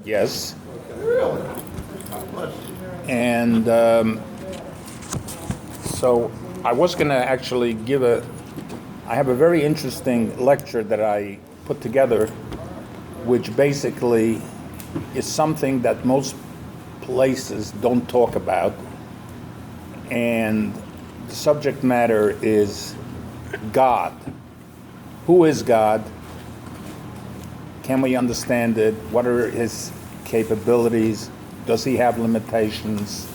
Yes. Really? And so I was going to actually I have a very interesting lecture that I put together, which basically is something that most places don't talk about. And the subject matter is God. Who is God? Can we understand it? What are his capabilities? Does he have limitations?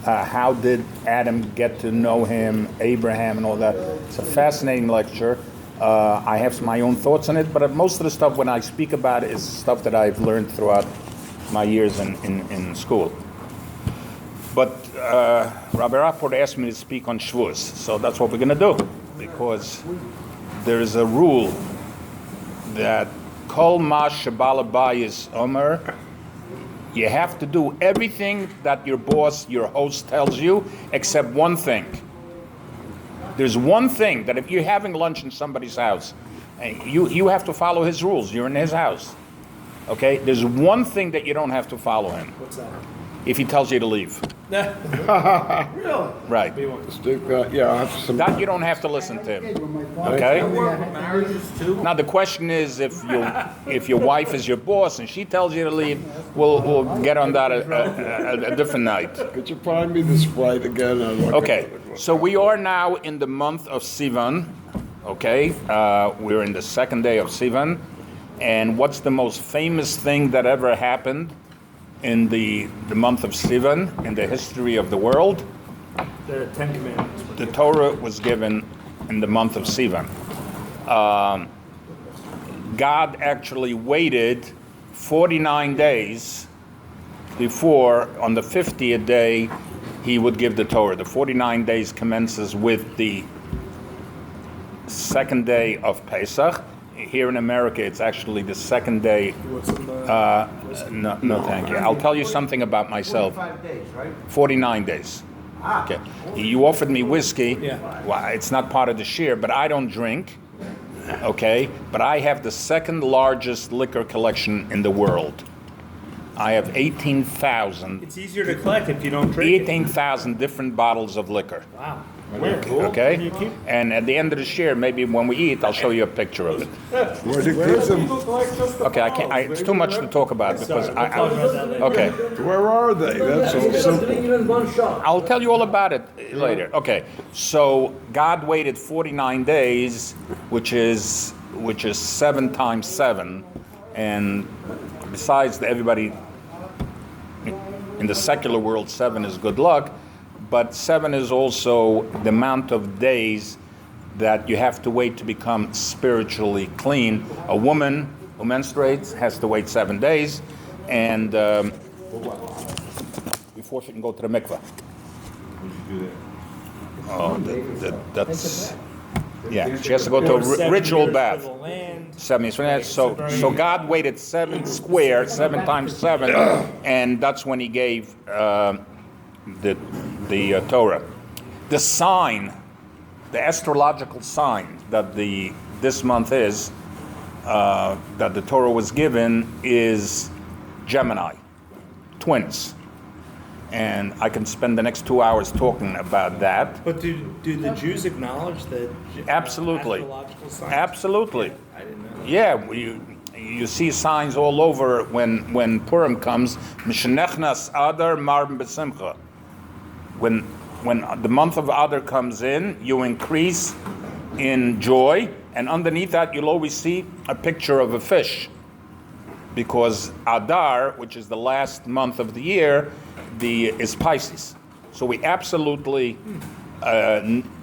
How did Adam get to know him, Abraham, and all that? It's a fascinating lecture. I have my own thoughts on it, but most of the stuff when I speak about it is stuff that I've learned throughout my years in school. But Rabbi Rapport asked me to speak on Shavuos, so that's what we're going to do, because there is a rule that Kol Ma Shebala Bayis Omer. You have to do everything that your boss, your host tells you, except one thing. There's one thing that if you're having lunch in somebody's house, you have to follow his rules. You're in his house. Okay? There's one thing that you don't have to follow him. What's that? If he tells you to leave. Really? Right. That you don't have to listen to him. Okay? Marriages too? Now the question is, if your wife is your boss and she tells you to leave, we'll get on that a different night. Could you find me this flight again? Okay, so we are now in the month of Sivan. Okay, we're in the second day of Sivan, and what's the most famous thing that ever happened in the month of Sivan in the history of the world? The Ten Commandments. The Torah was given in the month of Sivan. God actually waited 49 days before, on the 50th day, he would give the Torah. The 49 days commences with the second day of Pesach. Here in America, it's actually the second day. No, thank you. I'll tell you something about myself. 45 days, right? 49 days. Okay. You offered me whiskey. Yeah. Well, it's not part of the share, but I don't drink. Okay. But I have the second largest liquor collection in the world. I have 18,000. It's easier to collect if you don't drink 18,000 different bottles of liquor. Wow. Okay. And at the end of the share, maybe when we eat, I'll show you a picture of it. Where do you keep them? Okay. I can't. It's too much to talk about because Okay. Where are they? That's so simple. I'll tell you all about it later. Okay, so God waited 49 days, which is 7 times 7, and besides everybody in the secular world, 7 is good luck, but 7 is also the amount of days that you have to wait to become spiritually clean. A woman who menstruates has to wait 7 days, and before she can go to the mikveh. Oh, that's yeah. She has to go to a ritual bath. 7 years. So God waited 7 times 7, and that's when He gave the Torah. The sign, the astrological sign that this month is that the Torah was given is Gemini, twins. And I can spend the next 2 hours talking about that. But do the Jews acknowledge that? Absolutely. Astrological signs? Absolutely. I didn't know. Yeah, you see signs all over when Purim comes. Mishnechnas Adar Marben B'Simcha. When the month of Adar comes in, you increase in joy, and underneath that you'll always see a picture of a fish. Because Adar, which is the last month of the year, is Pisces. So we absolutely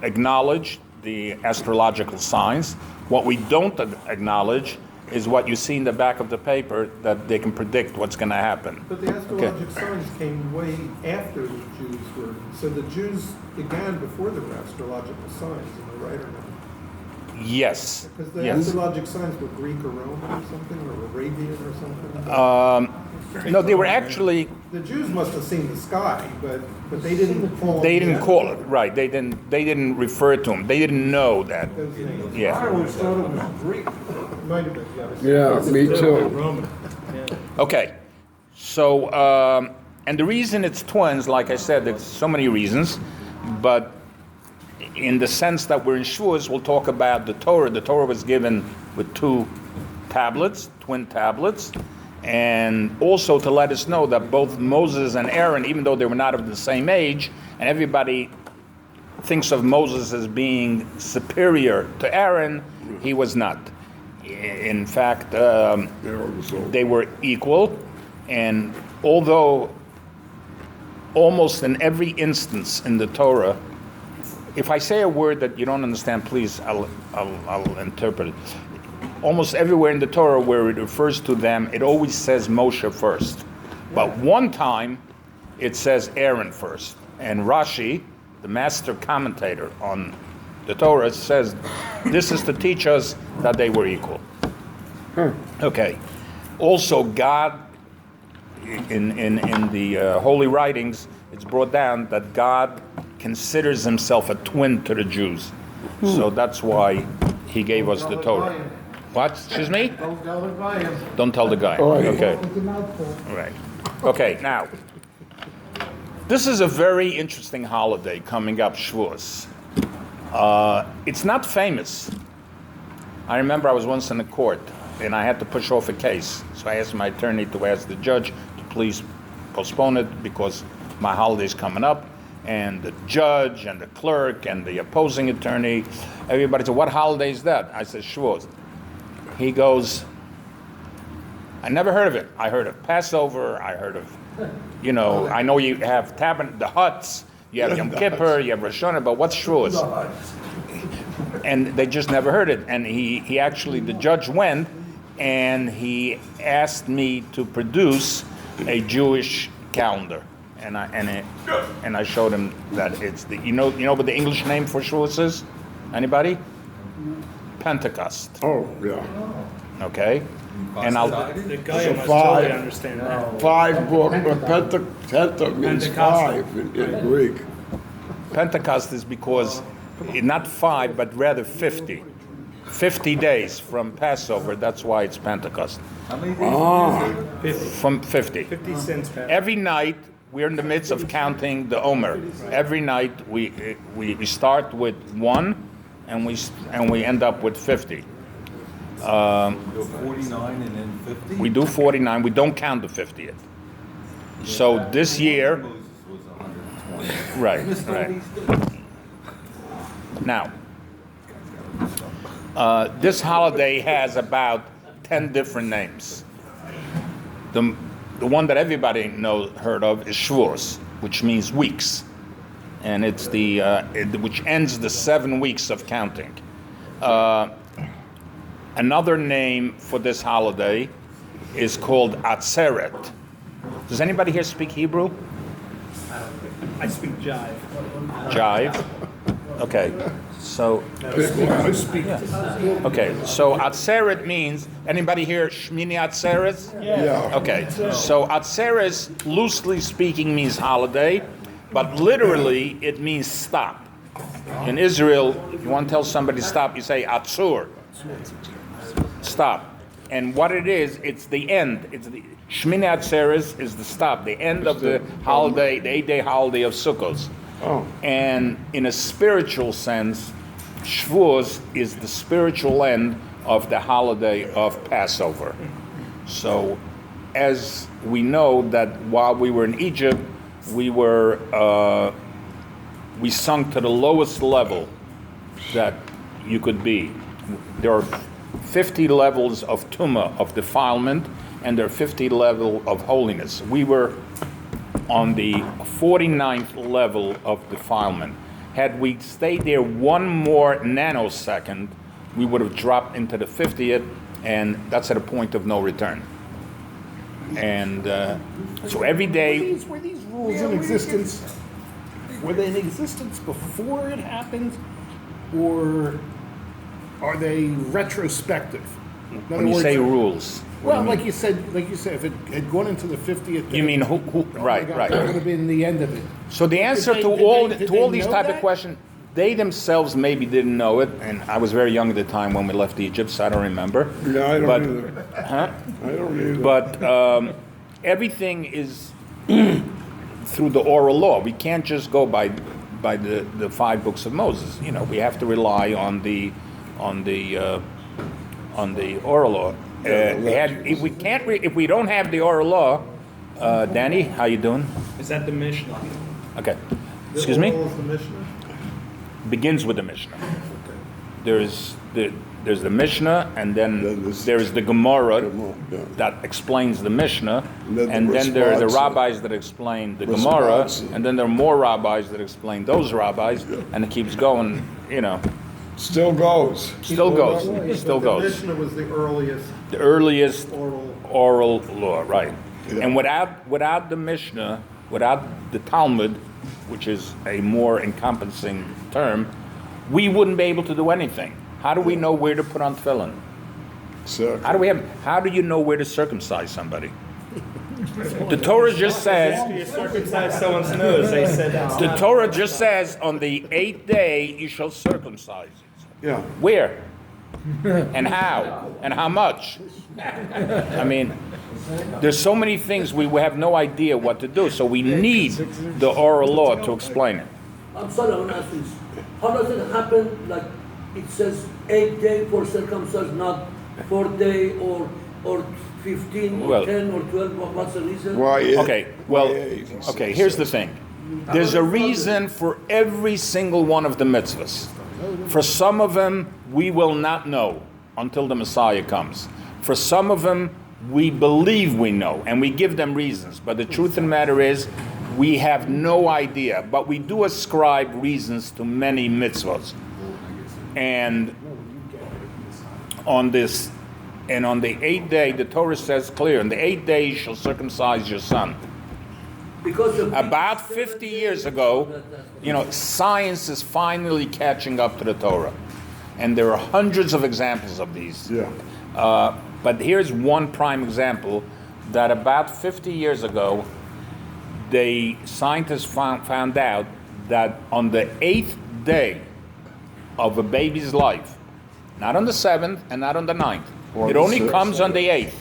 acknowledge the astrological signs. What we don't acknowledge is what you see in the back of the paper, that they can predict what's going to happen. But the astrologic signs came way after the Jews were. So the Jews began before there were astrological signs, am I right or not? Yes. Because the Yes. astrologic signs were Greek or Roman or something, or Arabian or something. No, they were actually. The Jews must have seen the sky, but they didn't call. They them didn't call it right. They didn't refer to them. They didn't know that. those names. Yeah. I always thought it was Greek. Might have been, yeah. Yeah, me too. Roman. Yeah. Okay, so, and the reason it's twins, like I said, there's so many reasons, but in the sense that we're in Shavuos, we'll talk about the Torah. The Torah was given with two tablets, twin tablets, and also to let us know that both Moses and Aaron, even though they were not of the same age, and everybody thinks of Moses as being superior to Aaron, he was not. In fact, they were equal, and although almost in every instance in the Torah, if I say a word that you don't understand, please, I'll interpret it. Almost everywhere in the Torah where it refers to them, it always says Moshe first. But one time, it says Aaron first. And Rashi, the master commentator on the Torah, says this is to teach us that they were equal. Okay. Also, God, in the holy writings, it's brought down that God considers himself a twin to the Jews. So that's why he gave us the Torah. What? Excuse me? Don't tell the guy. Don't tell the guy. Okay. All right. Okay, now, this is a very interesting holiday coming up, Shavuos. It's not famous. I remember I was once in the court, and I had to push off a case. So I asked my attorney to ask the judge to please postpone it because my holiday's coming up. And the judge and the clerk and the opposing attorney, everybody said, what holiday is that? I said, Shavuos. He goes, I never heard of it. I heard of Passover. I heard of, I know you have the huts, you have Yom Kippur, you have Rosh Hashanah, but what's Shavuos? And they just never heard it. And he actually, the judge went and he asked me to produce a Jewish calendar. And I showed him that it's the, you know what the English name for Shavuos is? Anybody? Pentecost. Oh, yeah. Okay? And The guy So must five. totally understand that. 5 book, but penta means Pentecostal. 5 in Greek. Pentecost is because, not 5, but rather 50. 50 days from Passover, that's why it's Pentecost. From 50. 50 cents back. Every night, we're in the midst of counting the Omer. Every night, we start with 1, and we end up with 50. Go 49 and then 50? We do 49. We don't count the 50th. So this year, Moses was 120. right. Now, this holiday has about 10 different names. The one that everybody heard of is Shavuos, which means weeks, and it's which ends the 7 weeks of counting. Another name for this holiday is called Atzeret. Does anybody here speak Hebrew? I speak jive. Jive? Okay, so Atzeret means, anybody here Shmini Atzeres? Yeah. Okay, so Atzeres, loosely speaking, means holiday, but literally it means stop. In Israel, if you want to tell somebody stop, you say Atzur. Stop. And what it is, it's the end. It's the Shmini Atzeres is the stop, the end of the holiday, the 8-day holiday of Sukkot. Oh. And in a spiritual sense, Shavuos is the spiritual end of the holiday of Passover. So, as we know that while we were in Egypt, we sunk to the lowest level that you could be. There are 50 levels of tumah, of defilement, and there are 50 levels of holiness. We were on the 49th level of defilement. Had we stayed there one more nanosecond, we would have dropped into the 50th, and that's at a point of no return. And so every day... Were these rules in existence? Were they in existence before it happened, or are they retrospective? In other When you words, say rules, well, like you said, if it had gone into the 50th, you mean who oh my right, God, right. that would have been the end of it. So the answer Did to they all know these type of that? questions, they themselves maybe didn't know it, and I was very young at the time when we left Egypt, so I don't remember. Yeah, I don't But- either. Huh? I don't either. But everything is through the oral law. We can't just go by the 5 books of Moses. You know, we have to rely on the oral law. If we can't, if we don't have the oral law, Danny, how you doing? Is that the Mishnah? Okay, The excuse me. oral is the Mishnah? Begins with the Mishnah. There's the Mishnah, and then Then there's- there's the Gemara Gemara, yeah. that explains the Mishnah, And then the and then there are the response- rabbis that explain the Gemara, response. and then there are more rabbis that explain those rabbis, and it keeps going. You know, Still goes. still goes, But still the goes. Mishnah was the earliest The earliest oral. oral law, right? Yeah. And without the Mishnah, without the Talmud, which is a more encompassing term, we wouldn't be able to do anything. How do we know where to put on tefillin? So, How do you know where to circumcise somebody? The Torah just says, You circumcise someone's nose. They said that's the not. Torah just says, on the 8th day you shall circumcise. yeah. Where? And how? And how much? I mean, there's so many things we have no idea what to do, so we need the oral law to explain it. I'm sorry, I want to ask this. How does it happen, like, it says 8 day for circumcision, not 4 day or 15 or Well- 10 or 12, what's the reason? Why? Okay, well, why 8, he okay, says. here's the thing. There's a reason for every single one of the mitzvahs. For some of them, we will not know until the Messiah comes. For some of them, we believe we know, and we give them reasons. But the truth of the matter is, we have no idea. But we do ascribe reasons to many mitzvahs. And on this, and on the 8th day, the Torah says clear, on the 8th day you shall circumcise your son. Because of About 50 years ago, you know, science is finally catching up to the Torah. And there are hundreds of examples of these. Yeah. But here's one prime example that about 50 years ago, scientists found out that on the 8th day of a baby's life, not on the 7th and not on the 9th, Or it the only 6th. comes on the 8th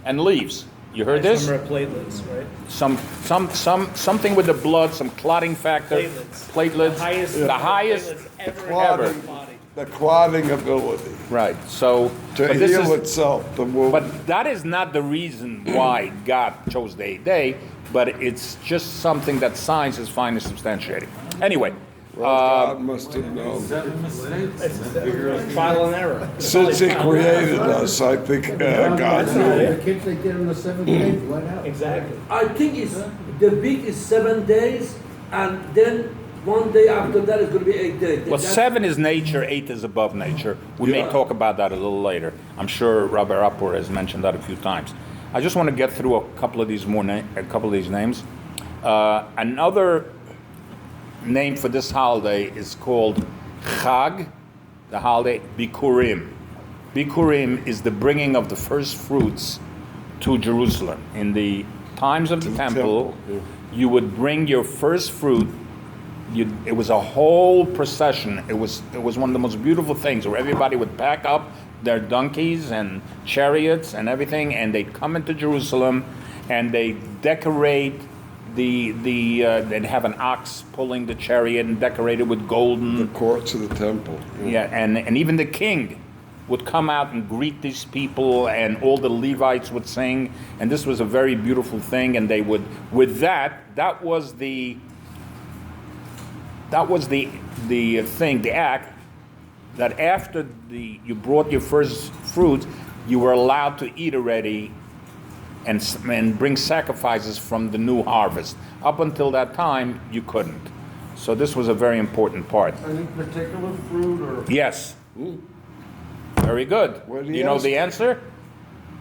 and leaves. You heard this? Some are platelets, right? Something with the blood, some clotting factor. Platelets. Platelets. The highest. The highest. platelets ever Clotting. in the body. The clotting ability Right. So, to but this heal is, itself. The wound. but that is not the reason why God chose the 8th day. But it's just something that science is finally substantiating. Anyway, God must have known. 7 mistakes, and then figure out. Trial and error. Since He created us, I think God knew. The kids they did on the 7th day, let out. Exactly. I think the week is 7 days, and then 1 day after that is going to be 8 days. well, 7 is nature, 8 is above nature. We may Yeah. talk about that a little later. I'm sure Rabbi Rapport has mentioned that a few times. I just want to get through a couple of these names. Another name for this holiday is called Chag, the holiday Bikurim. Bikurim is the bringing of the first fruits to Jerusalem. In the times of the temple, yeah. you would bring your first fruit. It was a whole procession. It was one of the most beautiful things where everybody would pack up their donkeys and chariots and everything, and they'd come into Jerusalem, and they decorate they'd have an ox pulling the chariot and decorated with golden. The courts of the temple. Yeah, and even the king would come out and greet these people, and all the Levites would sing, and this was a very beautiful thing. And they would, with that was the thing, the act, that after you brought your first fruits, you were allowed to eat already and bring sacrifices from the new harvest. Up until that time, you couldn't. So this was a very important part. Any particular fruit or? Yes. Very good. What did Do he you know ask? the answer?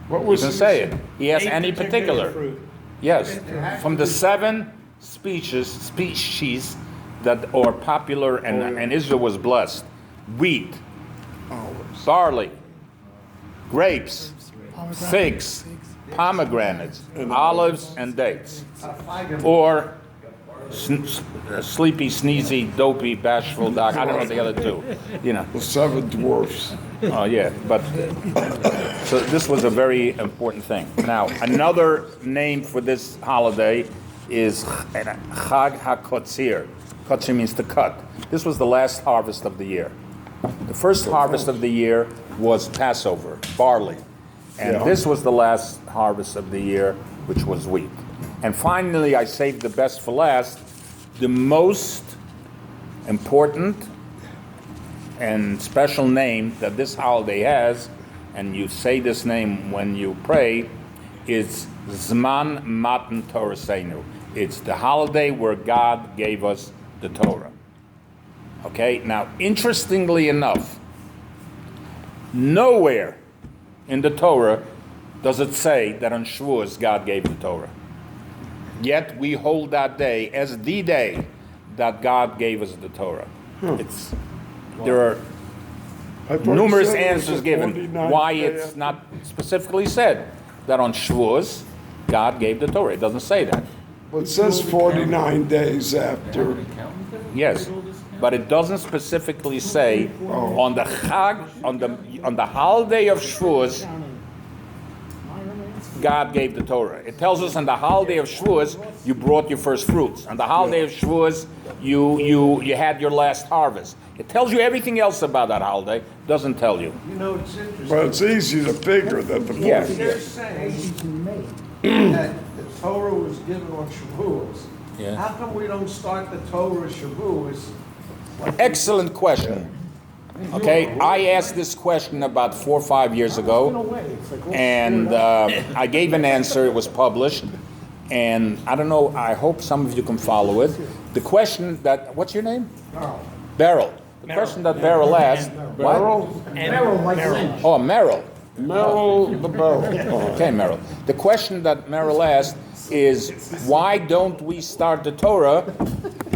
What You was can he say saying? it. He asked Eight any particular. fruit. Yes. From the 7 species that are popular and Israel was blessed: wheat, barley, grapes, figs, pomegranates, olives, and dates. Or sleepy, sneezy, dopey, bashful, doc. I don't know the other two. You know. The seven dwarfs. Oh yeah, but so this was a very important thing. Now another name for this holiday is Chag HaKotzir. Kotzir means to cut. This was the last harvest of the year. The first harvest of the year was Passover, barley. And Yeah. this was the last harvest of the year, which was wheat. And finally, I saved the best for last, the most important and special name that this holiday has, and you say this name when you pray, is Zman Matan Torasenu. It's the holiday where God gave us the Torah. Okay, now interestingly enough, nowhere in the Torah does it say that on Shavuos God gave the Torah. Yet we hold that day as the day that God gave us the Torah. There are I thought you numerous said it was answers the given 49th why day it's after. not specifically said that on Shavuos God gave the Torah. It doesn't say that. Well, it says 49 days after. Yes, but it doesn't specifically say on the Chag, on the holiday of Shavuos, God gave the Torah. It tells us on the holiday of Shavuos, you brought your first fruits. On the holiday of Shavuos, you had your last harvest. It tells you everything else about that holiday. Doesn't tell you. You know, it's interesting. But it's easy to figure that the Yeah. They're saying that the Torah was given on Shavuos. Yeah. How come we don't start the Torah Shavuos? Excellent question. Okay, I asked this question about 4 or 5 years ago, and I gave an answer. It was published, and I don't know. I hope some of you can follow it. The question that what's your name? Beryl. The question that Beryl asked. What? Oh, Merrill. Merrill the Barrel. Okay, Merrill. The question that Merrill asked is, why don't we start the Torah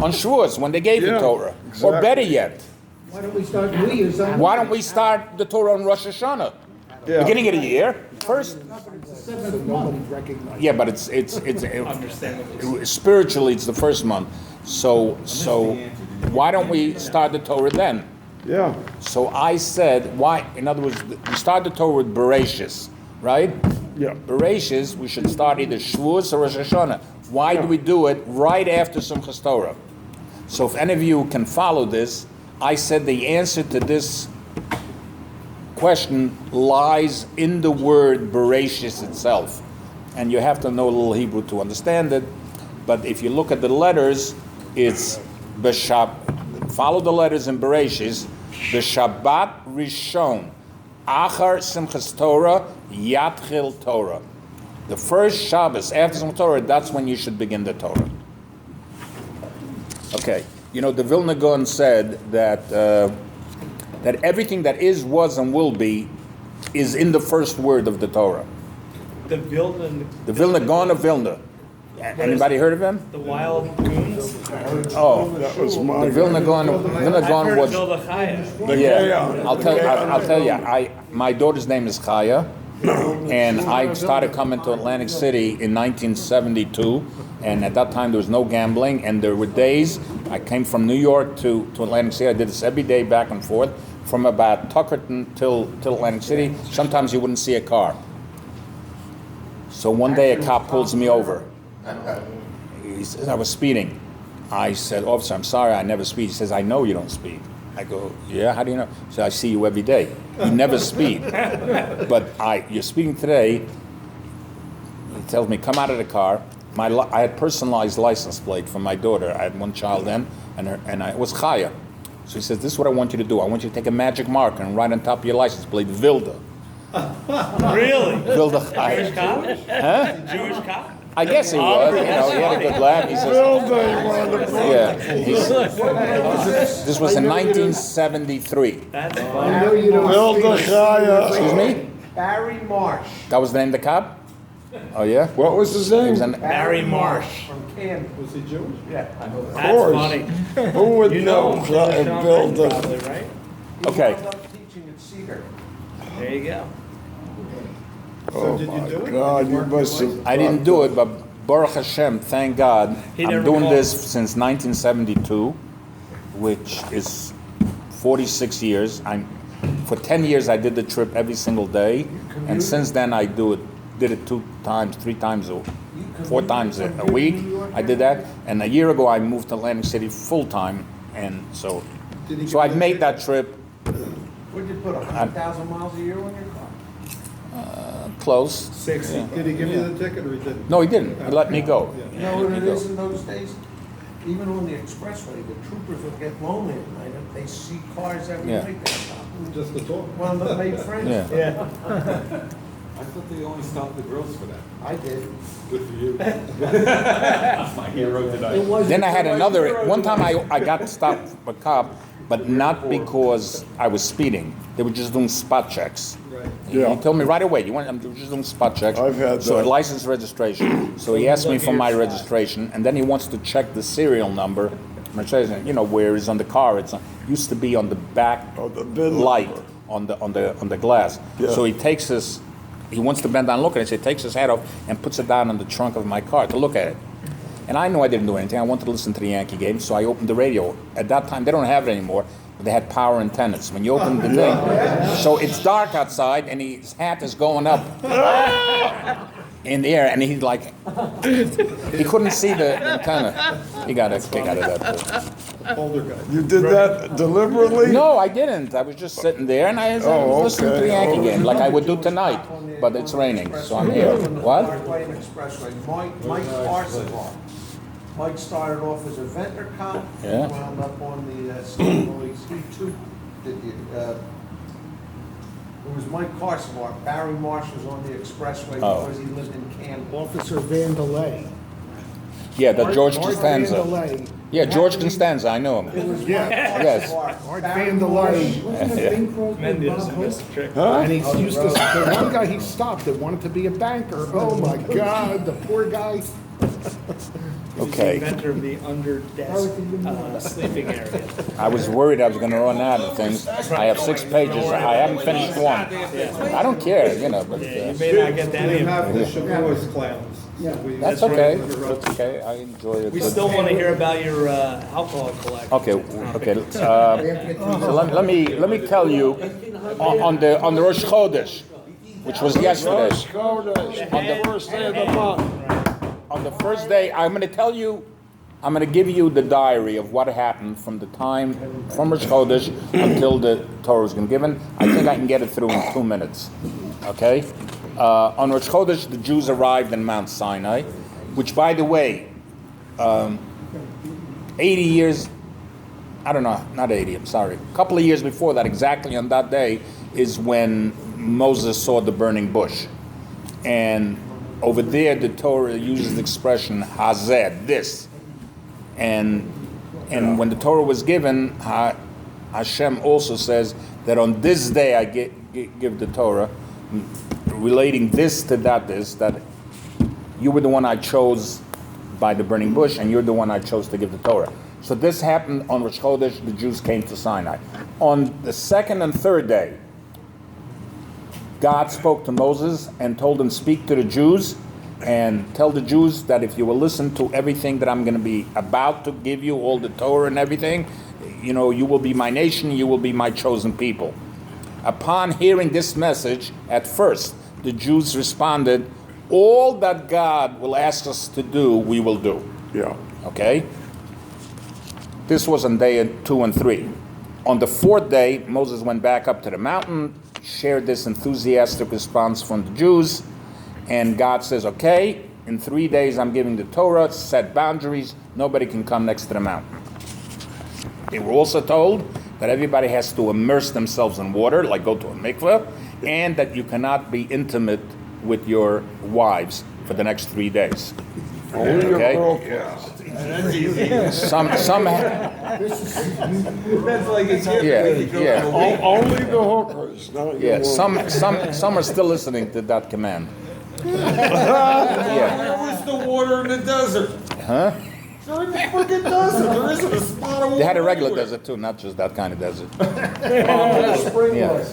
on Shavuos when they gave the Yeah, Torah? Or exactly. better yet, Why don't we start New Year's on? why don't we start the Torah on Rosh Hashanah? Yeah. Beginning of the year, first. Nobody recognizes. Yeah, but it's spiritually it's the first month. So why don't we start the Torah then? Yeah. So I said, why? In other words, we start the Torah with Bereshis, right? Yeah. Bereshis, we should start either Shavuos or Rosh Hashanah. Why do we do it right after Simchas Torah? So if any of you can follow this, I said the answer to this question lies in the word Bereshis itself. And you have to know a little Hebrew to understand it. But if you look at the letters, it's B'Shab. Follow the letters in Bereshis. B'Shabbat Rishon. Achar Simchas Torah, Yatchil Torah. The first Shabbos after Simchas Torah, that's when you should begin the Torah. Okay. You know, the Vilna Gaon said that that everything that is, was, and will be is in the first word of the Torah. The Vilna. The Vilna Gaon of Vilna. Anybody heard of him? The wild goons. Oh, That was my. the Vilna Gaon. Vilna I've Gaon heard was. Vilna Chaya. Yeah, I'll tell you. My daughter's name is Chaya, and I started coming to Atlantic City in 1972. And at that time there was no gambling, and there were days I came from New York to Atlantic City. I did this every day back and forth from about Tuckerton till Atlantic City. Sometimes you wouldn't see a car. So one day a cop pulls me over. He says I was speeding. I said, "Officer, I'm sorry, I never speed." He says, "I know you don't speed." I go, "Yeah, how do you know?" He said, "I see you every day. You never speed, but you're speeding today." He tells me, "Come out of the car." I had personalized license plate for my daughter. I had one child then, and it was Chaya. So he says, "This is what I want you to do. I want you to take a magic marker and write on top of your license plate, Vilda." Really? Vilda Jewish Chaya. cop? Huh? Jewish cop? I guess he was. You know, he had a good laugh. He says, "Yeah." This was in 1973. That's I fun. know you don't Build speak. the Chaya. Excuse me? Barry Marsh That was the name of the cop? Oh yeah. What was his He name? was an, Barry Marsh. from Camden. Was he Jewish? Yeah. That's course. funny. Who would You know know? him. Sean Build Burns, the. probably, right? He Okay. wound up teaching at Seeger. There you go. Oh did you my do it? God! You must have. I didn't do it, but Baruch Hashem, thank God, He I'm never doing called. this since 1972, which is 46 years. For 10 years I did the trip every single day, and since then I did it 2 times, 3 times, 4 times a week. I did that, and a year ago I moved to Atlantic City full time, and so I've made that trip What'd you put, 100,000 miles a year on your car? close. 60. Did he give you the ticket or he didn't? No, he didn't. He let me go. You know what it is in those days? Even on the expressway, the troopers would get lonely at night if they see cars every Yeah. night they stop. Just the talk. One of them made friends. Yeah. Yeah. I thought they only stopped the girls for that. I did. Good for you. That's my hero tonight. Then I had another, one time I got stopped by a cop, but not because I was speeding. They were just doing spot checks. Right. Yeah. He told me right away, I'm just doing spot checks. I've had So that. a license registration. So he asked me for my registration, and then he wants to check the serial number. Mercedes, where it's on the car. Used to be on the back Oh, the VIN light number. on the glass. Yeah. So he wants to bend down and look at it. So he takes his hat off and puts it down on the trunk of my car to look at it. And I knew I didn't do anything. I wanted to listen to the Yankee game, so I opened the radio. At that time, they don't have it anymore, but they had power antennas. When you open the thing, so it's dark outside, and his hat is going up in the air, and he's like, he couldn't see the antenna. He got a kick out of that. Older guy. You did that deliberately? No, I didn't. I was just sitting there, and I was listening to the Yankee game, like I would do tonight. But it's raining, so I'm here. What? Parkway and Expressway. Mike Parsons. Mike started off as a vendor cop. Yeah. He wound up on the state police. He too did the. It was Mike Carson. Barry Marsh was on the Expressway Oh. because he lived in Camden. Officer Vandelay. Yeah, that George Art Costanza. Vandelay. Yeah, George Costanza, I know It him. was Yeah. Mike Yes. Carson. Art Barry Vandelay. Mendy doesn't miss a trick. And he used to, the one guy he stopped that wanted to be a banker. Oh my God, the poor guy. Okay. He's the inventor of the under desk sleeping area. I was worried I was going to run out of things. I have 6 pages. I haven't finished one. I don't care, but Yeah, you may not get to any They of have them. the Shavuos clowns. Yeah. that's okay. That's okay. I enjoy it. We still want to hear about your alcohol collection. Okay. So let me tell you on the Rosh Chodesh, which was yesterday. First day of the month. On the first day, I'm going to give you the diary of what happened from the time from Rosh Chodesh until the Torah was given. I think I can get it through in 2 minutes. Okay? On Rosh Chodesh, the Jews arrived in Mount Sinai, which, by the way, 80 years, I don't know, not 80, I'm sorry. A couple of years before that, exactly on that day, is when Moses saw the burning bush. And over there, the Torah uses the expression hazeh, this. And when the Torah was given, Hashem also says that on this day I give the Torah, relating this to that is that you were the one I chose by the burning bush, and you're the one I chose to give the Torah. So this happened on Rosh Chodesh. The Jews came to Sinai. On the second and third day, God spoke to Moses and told him, speak to the Jews and tell the Jews that if you will listen to everything that I'm going to be about to give you, all the Torah and everything, you will be my nation, you will be my chosen people. Upon hearing this message, at first, the Jews responded, all that God will ask us to do, we will do. Yeah. Okay? This was on day 2 and 3. On the 4th day, Moses went back up to the mountain, shared this enthusiastic response from the Jews, and God says, okay, in 3 days I'm giving the Torah, set boundaries, nobody can come next to the mountain. They were also told that everybody has to immerse themselves in water, like go to a mikveh, and that you cannot be intimate with your wives for the next 3 days. Only your Okay. girlfriends. Some That's like it's yeah. Only the hookers, not your Yeah, some are still listening to that command. Yeah. Where was the water in the desert? Huh? They're in the freaking desert. There isn't a spot of water. They had a regular anywhere. desert too, not just that kind of desert. Spring Yeah. was.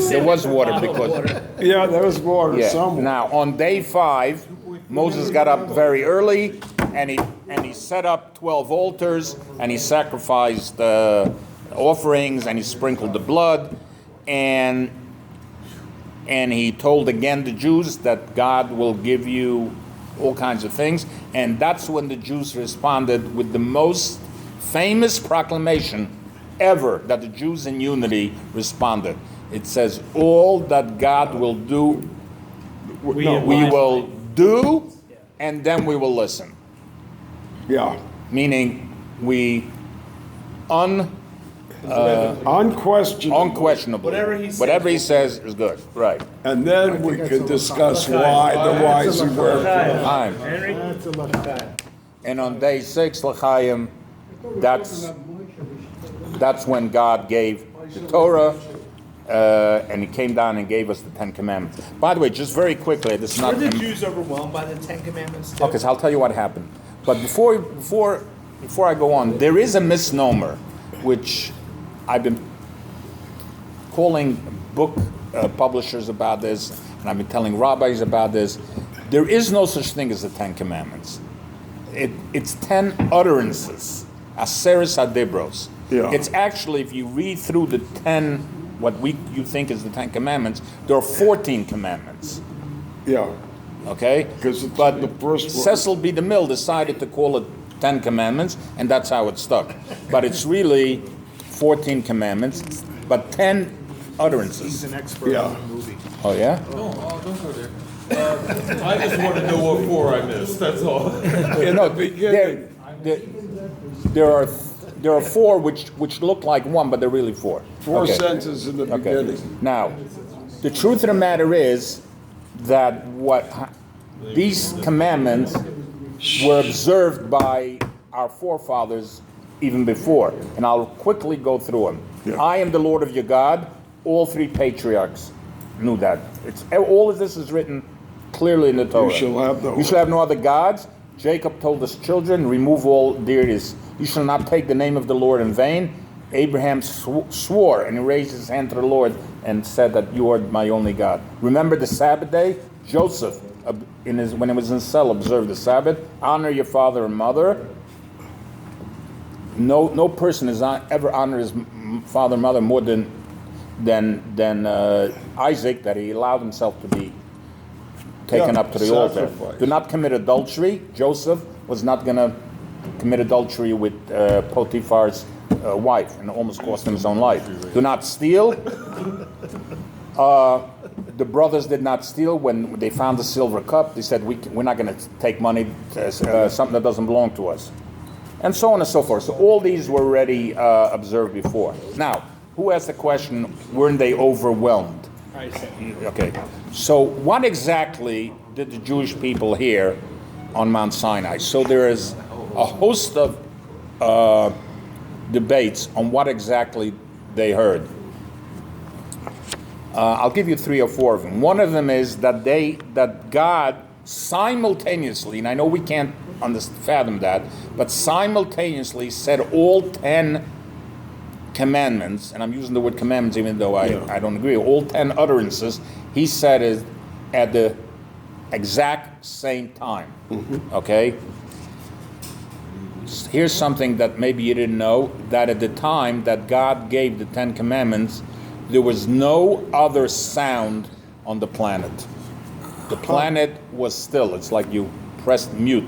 There was water because Yeah, there was water yeah. somewhere. Now on day 5, Moses got up very early, and he set up 12 altars, and he sacrificed offerings, and he sprinkled the blood, and he told again the Jews that God will give you all kinds of things, and that's when the Jews responded with the most famous proclamation ever that the Jews in unity responded. It says, all that God will do, we will do, and then we will listen. Yeah. Meaning, we unquestionably, whatever he says is good. Right. And then we could discuss why the whys and wherefores. Time. That's a long time. And on day 6, L'chaim, that's when God gave the Torah, and he came down and gave us the 10 Commandments. By the way, just very quickly, this is not... Were the Jews overwhelmed by the 10 Commandments too? Okay, so I'll tell you what happened. But before I go on, there is a misnomer, which I've been calling book publishers about this, and I've been telling rabbis about this. There is no such thing as the 10 Commandments. It's 10 utterances, aseres hadibros. Yeah. It's actually, if you read through the 10, what you think is the 10 Commandments, there are 14 commandments. Yeah. Okay? 'Cause it's But the first one. Cecil B. DeMille decided to call it 10 Commandments, and that's how it stuck. But it's really 14 commandments, but 10 utterances. He's an expert Yeah. on the movie. Oh, yeah? No, don't go there. I just want to know what 4 I missed, that's all. Yeah, no, there are 4 which look like 1, but they're really 4. 4 Okay. senses in the beginning. Now, the truth of the matter is that these commandments were observed by our forefathers even before, and I'll quickly go through them. Yeah. I am the Lord of your God. All 3 patriarchs knew that. All of this is written clearly in the Torah. You shall have You shall have no other gods. Jacob told his children, remove all deities. You shall not take the name of the Lord in vain. Abraham swore, and he raised his hand to the Lord and said that you are my only God. Remember the Sabbath day? Joseph, when he was in cell, observed the Sabbath. Honor your father and mother. No person has ever honored his father and mother more than Isaac, that he allowed himself to be taken up to the altar. sacrifice. Do not commit adultery. Joseph was not going to commit adultery with Potiphar's wife, and almost cost him his own life. Do not steal. The brothers did not steal. When they found the silver cup, they said, we're not going to take money, something that doesn't belong to us. And so on and so forth. So all these were already observed before. Now, who asked the question, weren't they overwhelmed? I see. Okay. So what exactly did the Jewish people hear on Mount Sinai? So there is a host of debates on what exactly they heard. I'll give you 3 or 4 of them. One of them is that God simultaneously, and I know we can't fathom that, but simultaneously said all 10 commandments, and I'm using the word commandments even though I don't agree, all 10 utterances, he said it at the exact same time. Okay? Here's something that maybe you didn't know, that at the time that God gave the 10 commandments, there was no other sound on the planet. The planet was still. It's like you pressed mute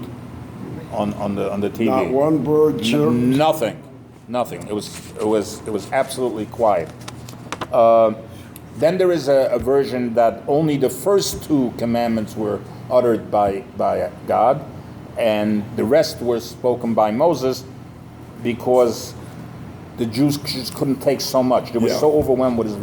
on the TV. Not one bird chirped. Nothing. It was absolutely quiet. Then there is a version that only the first 2 commandments were uttered by God, and the rest were spoken by Moses, because the Jews just couldn't take so much. They were so overwhelmed with his.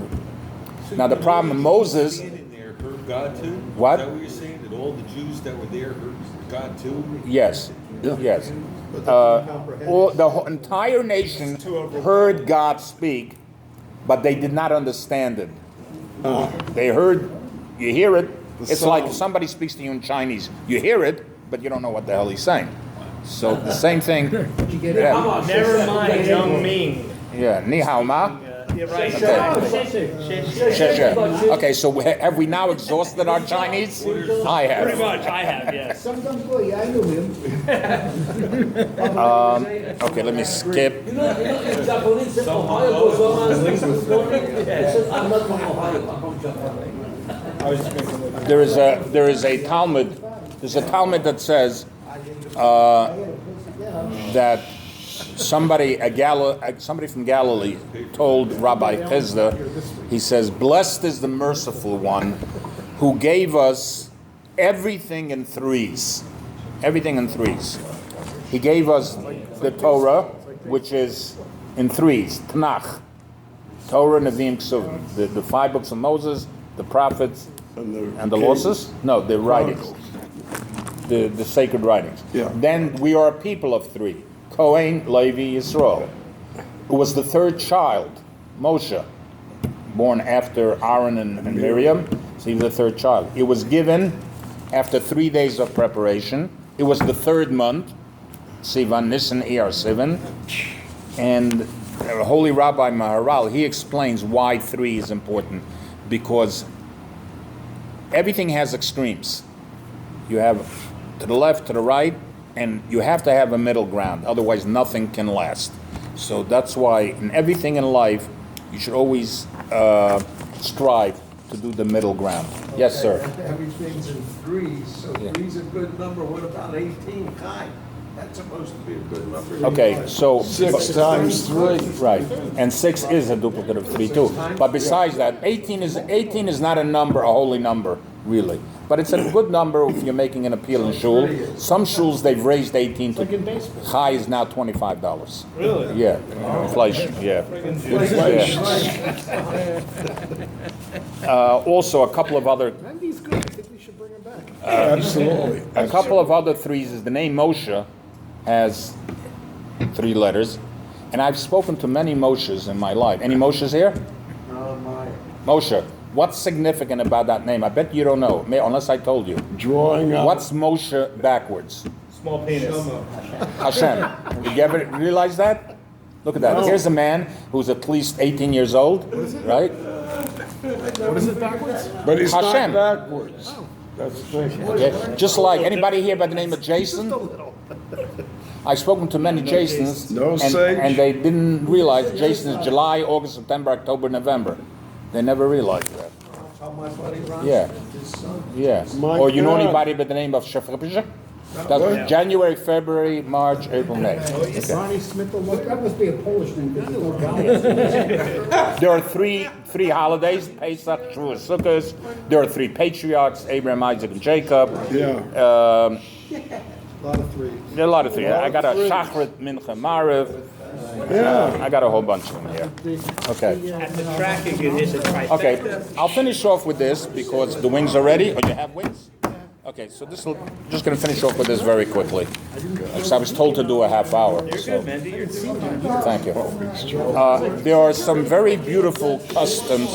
Now the problem, Moses. In there heard God too? What? Is that what you're saying? That all the Jews that were there heard God too? Yes. Yes. The entire nation heard God speak, but they did not understand it. They heard, you hear it. It's like somebody speaks to you in Chinese. You hear it, but you don't know what the hell he's saying. So the same thing. Yeah. Never mind, Young Ming. Yeah. Ni hao ma. Yeah, right. Okay, so have we now exhausted our Chinese? I Pretty have. much, I have, yes. Okay, let me skip. You know, in Japanese, say Ohio goes on and this morning, it says, I'm not from Ohio, I'm from Japan. There is a Talmud. There's a Talmud that says that somebody from Galilee told Rabbi Chisda, he says, "Blessed is the merciful one who gave us everything in threes. Everything in threes. He gave us the Torah, which is in threes, Tanakh, Torah, Nevi'im, Ksuvim, the 5 books of Moses, the prophets, and the losses? No, the writings. The sacred writings. Yeah. Then we are a people of 3. Kohen, Levi, Yisrael, who was the 3rd child, Moshe, born after Aaron and Miriam. So he was the 3rd child. It was given after 3 days of preparation. It was the 3rd month, Sivan, Nisan, Iyar, Sivan. And Holy Rabbi Maharal, he explains why 3 is important. Because everything has extremes. You have to the left, to the right, and you have to have a middle ground. Otherwise, nothing can last. So that's why in everything in life, you should always strive to do the middle ground. Yes, sir. Everything's in threes, so three's a good number. What about 18, Kai? That's supposed to be a good number. Okay, so 6 times 3. right, and 6 is a duplicate of 3 too. But besides that, 18 is not a number, a holy number, really. But it's a good number if you're making an appeal in shul. Some shuls they've raised 18 to high is now $25. Really? Yeah, inflation. Yeah. Also, a couple of other. Mendy's good. I think we should bring him back. Absolutely. A couple of other threes is the name Moshe has 3 letters, and I've spoken to many Moshes in my life. Any Moshes here? Moshe. What's significant about that name? I bet you don't know, unless I told you. Drawing out. What's Moshe backwards? Small penis. Hashem. Did you ever realize that? Look at that. Here's a man who's at least 18 years old, right? What is it backwards? But he's Hashem. not backwards. That's the thing. Okay. Just like anybody here by the name of Jason? I've spoken to many Jasons, No sage. and they didn't realize Jason is July, August, September, October, November. They never realized that. How my buddy runs Yeah. his son. Yeah. My Or you know God. anybody by the name of Shefrapija? That's January, February, March, April, May. Ronnie Smith, That must be a Polish name, because there's no guy. There are three holidays: Pesach, Shavuot, Sukkot. There are 3 patriarchs: Abraham, Isaac, and Jacob. Yeah. a lot of threes. There are a lot of 3. I got a Shachrit, Mincha, Mariv. I got a whole bunch of them here. Okay. At the track, you can hit the trifecta. Okay. I'll finish off with this because the wings are ready. Oh, you have wings? Okay, so just going to finish off with this very quickly. Because I was told to do a half hour. You're So. good, Mendy. You're good. Thank you. There are some very beautiful customs.